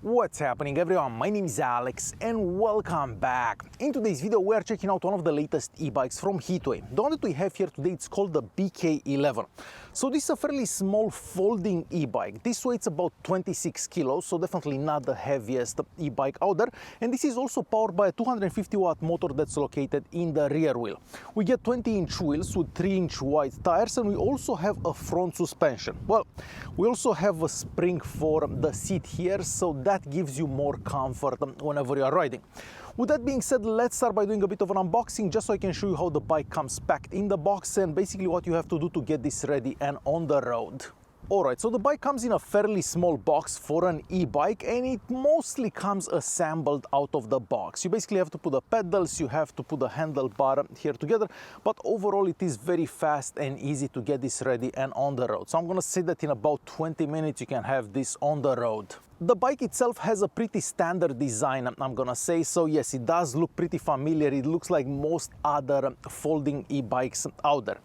What's happening everyone, my name is Alex and welcome back. In today's video we are checking out one of the latest e-bikes from Hitway. The one that we have here today, it's called the BK11. So this is a fairly small folding e-bike. This weighs about 26 kilos, so definitely not the heaviest e-bike out there. And this is also powered by a 250 watt motor that's located in the rear wheel. We get 20-inch wheels with 3-inch wide tires, and we also have a front suspension. Well, we also have a spring for the seat here, so that gives you more comfort whenever you are riding. With that being said, let's start by doing a bit of an unboxing just so I can show you how the bike comes packed in the box and basically what you have to do to get this ready and on the road. Alright, so the bike comes in a fairly small box for an e-bike, and it mostly comes assembled out of the box. You basically have to put the pedals, you have to put the handlebar here together, but overall it is very fast and easy to get this ready and on the road. So I'm gonna say that in about 20 minutes you can have this on the road. The bike itself has a pretty standard design, I'm gonna say, so yes, it does look pretty familiar. It looks like most other folding e-bikes out there.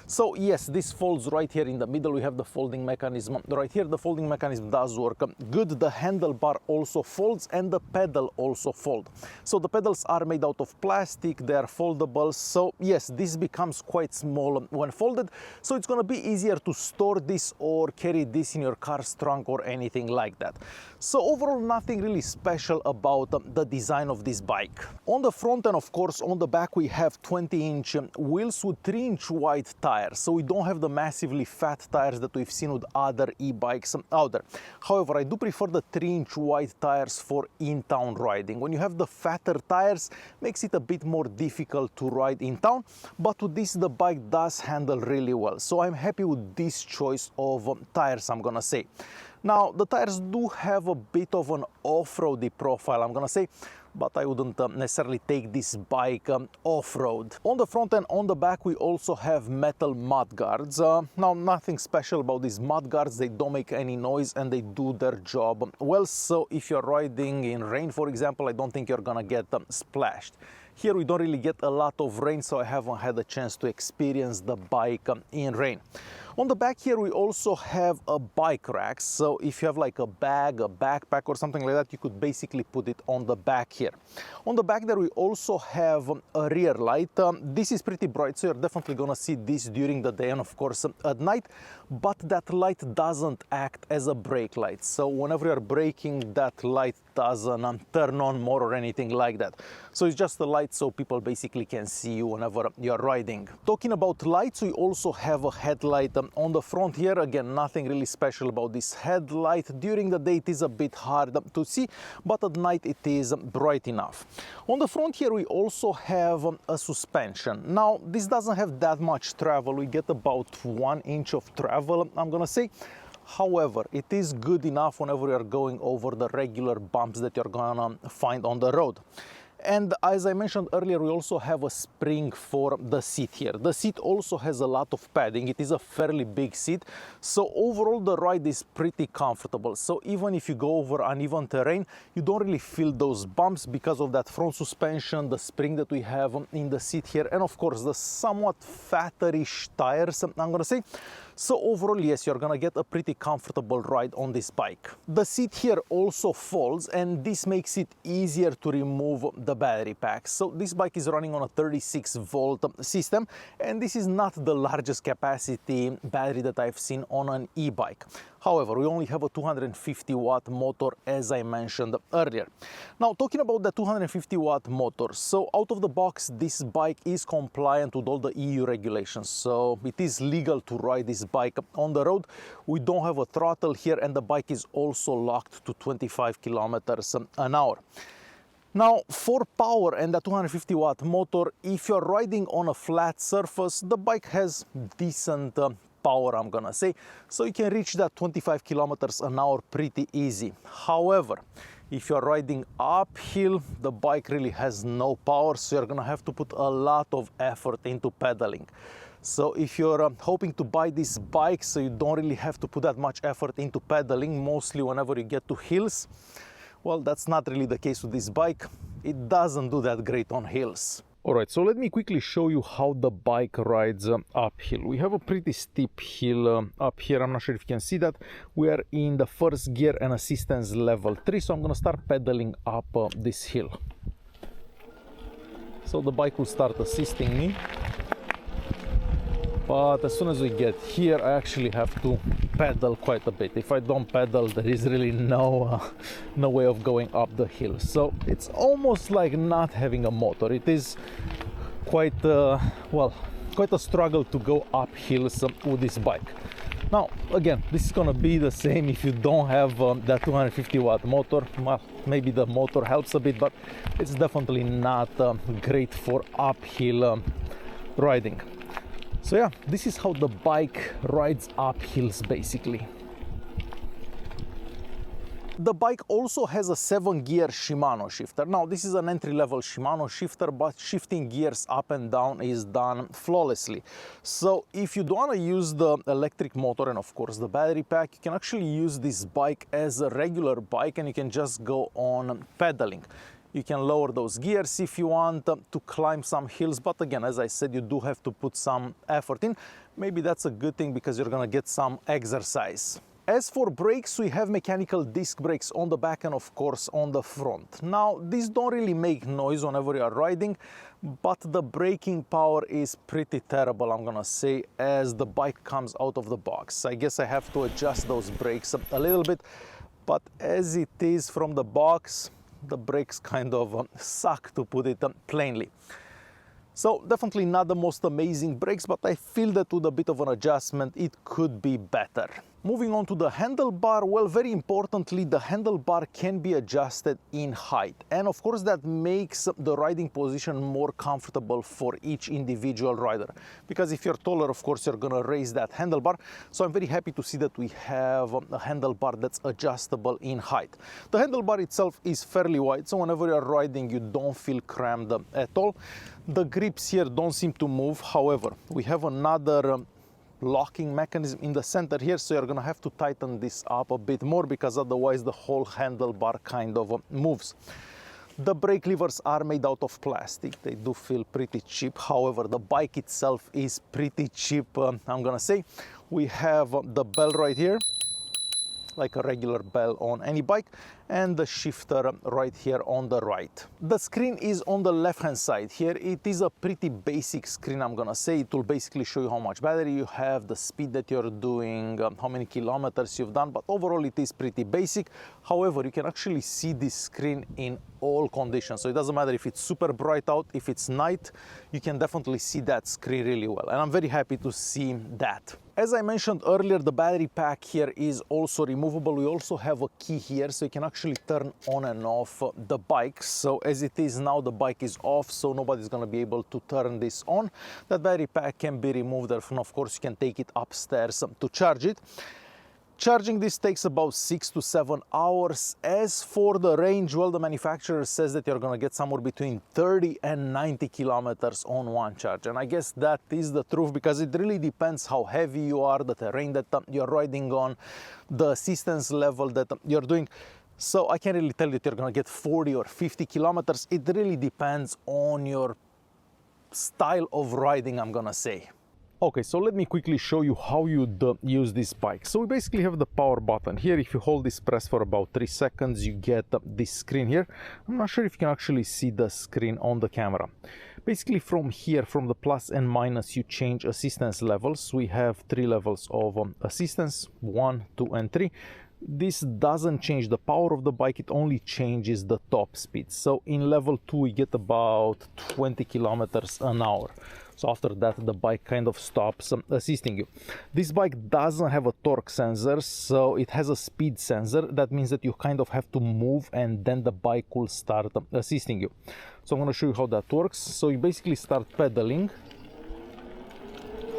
So yes, this folds right here in the middle. We have the folding mechanism right here. The folding mechanism does work good. The handlebar also folds and the pedal also folds. So the pedals are made out of plastic, they are foldable. So yes, this becomes quite small when folded. So it's gonna be easier to store this or carry this in your car's trunk or anything like that. So overall, nothing really special about the design of this bike. On the front and of course on the back we have 20-inch wheels with 3-inch wide tires. So we don't have the massively fat tires that we've seen with other e-bikes out there. However, I do prefer the 3-inch wide tires for in-town riding. When you have the fatter tires, makes it a bit more difficult to ride in town, but with this the bike does handle really well. So I'm happy with this choice of tires, I'm gonna say. Now, the tires do have a bit of an off-roady profile, I'm gonna say, but I wouldn't necessarily take this bike off-road. On the front and on the back we also have metal mud guards. Now, nothing special about these mud guards. They don't make any noise and they do their job well. So if you're riding in rain, for example, I don't think you're gonna get splashed. Here we don't really get a lot of rain, so I haven't had a chance to experience the bike in rain. On the back here we also have a bike rack, so if you have like a bag, a backpack or something like that, you could basically put it on the back here. On the back there we also have a rear light. This is pretty bright, so you're definitely gonna see this during the day and of course at night, but that light doesn't act as a brake light. So whenever you're braking, that light doesn't turn on more or anything like that. So it's just a light so people basically can see you whenever you're riding. Talking about lights, we also have a headlight on the front here. Again, nothing really special about this headlight. During the day it is a bit hard to see, but at night it is bright enough. On the front here we also have a suspension. Now, this doesn't have that much travel. We get about 1 inch of travel, I'm gonna say. However, it is good enough whenever you're going over the regular bumps that you're gonna find on the road. And as I mentioned earlier, we also have a spring for the seat here. The seat also has a lot of padding. It is a fairly big seat. So overall, the ride is pretty comfortable. So even if you go over uneven terrain, you don't really feel those bumps because of that front suspension, the spring that we have in the seat here, and of course, the somewhat fatterish tires, I'm gonna say. So overall, yes, you're gonna get a pretty comfortable ride on this bike. The seat here also folds, and this makes it easier to remove the battery pack. So this bike is running on a 36-volt system, and this is not the largest capacity battery that I've seen on an e-bike. However, we only have a 250 watt motor, as I mentioned earlier. Now, talking about the 250 watt motor, so out of the box, this bike is compliant with all the EU regulations. So it is legal to ride this bike on the road. We don't have a throttle here, and the bike is also locked to 25 kilometers an hour. Now, for power and the 250 watt motor, if you're riding on a flat surface, the bike has decent power, I'm gonna say, so you can reach that 25 kilometers an hour pretty easy. However, if you're riding uphill, the bike really has no power, so you're gonna have to put a lot of effort into pedaling. So if you're hoping to buy this bike so you don't really have to put that much effort into pedaling, mostly whenever you get to hills, well, that's not really the case with this bike. It doesn't do that great on hills. Alright, so let me quickly show you how the bike rides uphill. We have a pretty steep hill up here. I'm not sure if you can see that. We are in the first gear and assistance level 3, so I'm gonna start pedaling up this hill. So the bike will start assisting me. But as soon as we get here, I actually have to pedal quite a bit. If I don't pedal, there is really no way of going up the hill. So it's almost like not having a motor. It is quite quite a struggle to go up hills with this bike. Now, again, this is gonna be the same if you don't have that 250 watt motor. Well, maybe the motor helps a bit, but it's definitely not great for uphill riding. So yeah, this is how the bike rides up hills basically. The bike also has a 7-gear Shimano shifter. Now this is an entry-level Shimano shifter, but shifting gears up and down is done flawlessly. So if you don't want to use the electric motor and of course the battery pack, you can actually use this bike as a regular bike and you can just go on pedaling. You can lower those gears if you want to climb some hills, but again, as I said, you do have to put some effort in. Maybe that's a good thing because you're gonna get some exercise. As for brakes, we have mechanical disc brakes on the back and of course on the front. Now, these don't really make noise whenever you are riding, but the braking power is pretty terrible, I'm gonna say, as the bike comes out of the box. I guess I have to adjust those brakes a little bit, but as it is from the box, the brakes kind of suck, to put it plainly. So definitely not the most amazing brakes, but I feel that with a bit of an adjustment it could be better. Moving on to the handlebar, well, very importantly, the handlebar can be adjusted in height. And of course that makes the riding position more comfortable for each individual rider. Because if you're taller, of course, you're gonna raise that handlebar. So I'm very happy to see that we have a handlebar that's adjustable in height. The handlebar itself is fairly wide, so whenever you're riding, you don't feel cramped at all. The grips here don't seem to move. However, we have another locking mechanism in the center here, so you're gonna have to tighten this up a bit more because otherwise the whole handlebar kind of moves. The brake levers are made out of plastic. They do feel pretty cheap. However, the bike itself is pretty cheap, I'm gonna say. We have the bell right here, like a regular bell on any bike, and the shifter right here on the right. The screen is on the left hand side here. It is a pretty basic screen, I'm gonna say. It will basically show you how much battery you have, the speed that you're doing, how many kilometers you've done, but overall it is pretty basic. However, you can actually see this screen in all conditions, so it doesn't matter if it's super bright out, if it's night, you can definitely see that screen really well, and I'm very happy to see that. As I mentioned earlier, the battery pack here is also removable. We also have a key here, so you can actually turn on and off the bike. So as it is now, the bike is off, so nobody's gonna be able to turn this on. That battery pack can be removed, and of course you can take it upstairs to charge it. Charging this takes about 6 to 7 hours. As for the range, well, the manufacturer says that you're gonna get somewhere between 30 and 90 kilometers on one charge. And I guess that is the truth, because it really depends how heavy you are, the terrain that you're riding on, the assistance level that you're doing. So I can't really tell you that you're gonna get 40 or 50 kilometers. It really depends on your style of riding, I'm gonna say. Okay, so let me quickly show you how you'd use this bike. So we basically have the power button here. If you hold this press for about 3 seconds, you get this screen here. I'm not sure if you can actually see the screen on the camera. Basically from here, from the plus and minus, you change assistance levels. We have 3 levels of assistance, 1, 2, and 3. This doesn't change the power of the bike, it only changes the top speed. So in level 2 we get about 20 kilometers an hour. So after that the bike kind of stops assisting you. This bike doesn't have a torque sensor, so it has a speed sensor. That means that you kind of have to move and then the bike will start assisting you. So I'm going to show you how that works. So you basically start pedaling,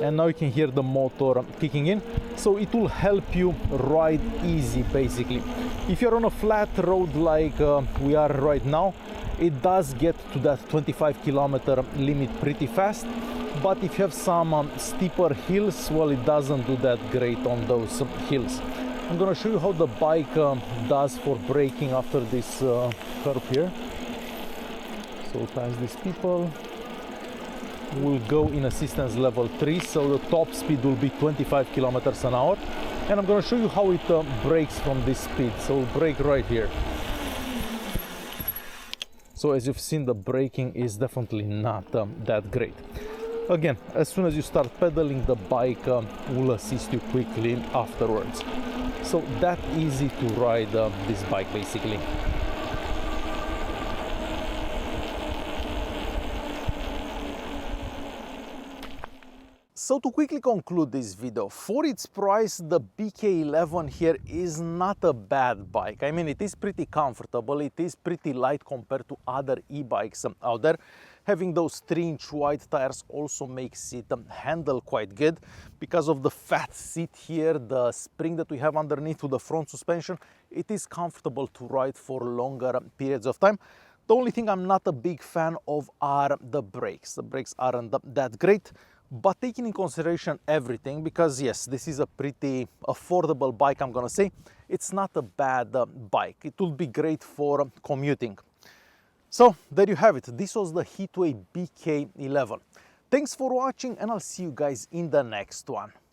and now you can hear the motor kicking in, so it will help you ride easy basically. If you're on a flat road like we are right now, it does get to that 25 kilometer limit pretty fast, but if you have some steeper hills, well, it doesn't do that great on those hills. I'm gonna show you how the bike does for braking after this curve here. So pass these people, will go in assistance level 3, so the top speed will be 25 kilometers an hour. And I'm going to show you how it brakes from this speed. So we'll brake right here. So as you've seen, the braking is definitely not that great. Again, as soon as you start pedaling, the bike will assist you quickly afterwards. So that easy to ride this bike basically. So to quickly conclude this video, for its price, the BK11 here is not a bad bike. I mean, it is pretty comfortable, it is pretty light compared to other e-bikes out there. Having those 3-inch wide tires also makes it handle quite good. Because of the fat seat here, the spring that we have underneath to the front suspension, it is comfortable to ride for longer periods of time. The only thing I'm not a big fan of are the brakes. The brakes aren't that great. But taking in consideration everything, because yes, this is a pretty affordable bike, I'm gonna say, it's not a bad bike. It will be great for commuting. So there you have it. This was the Hitway BK11. Thanks for watching, and I'll see you guys in the next one.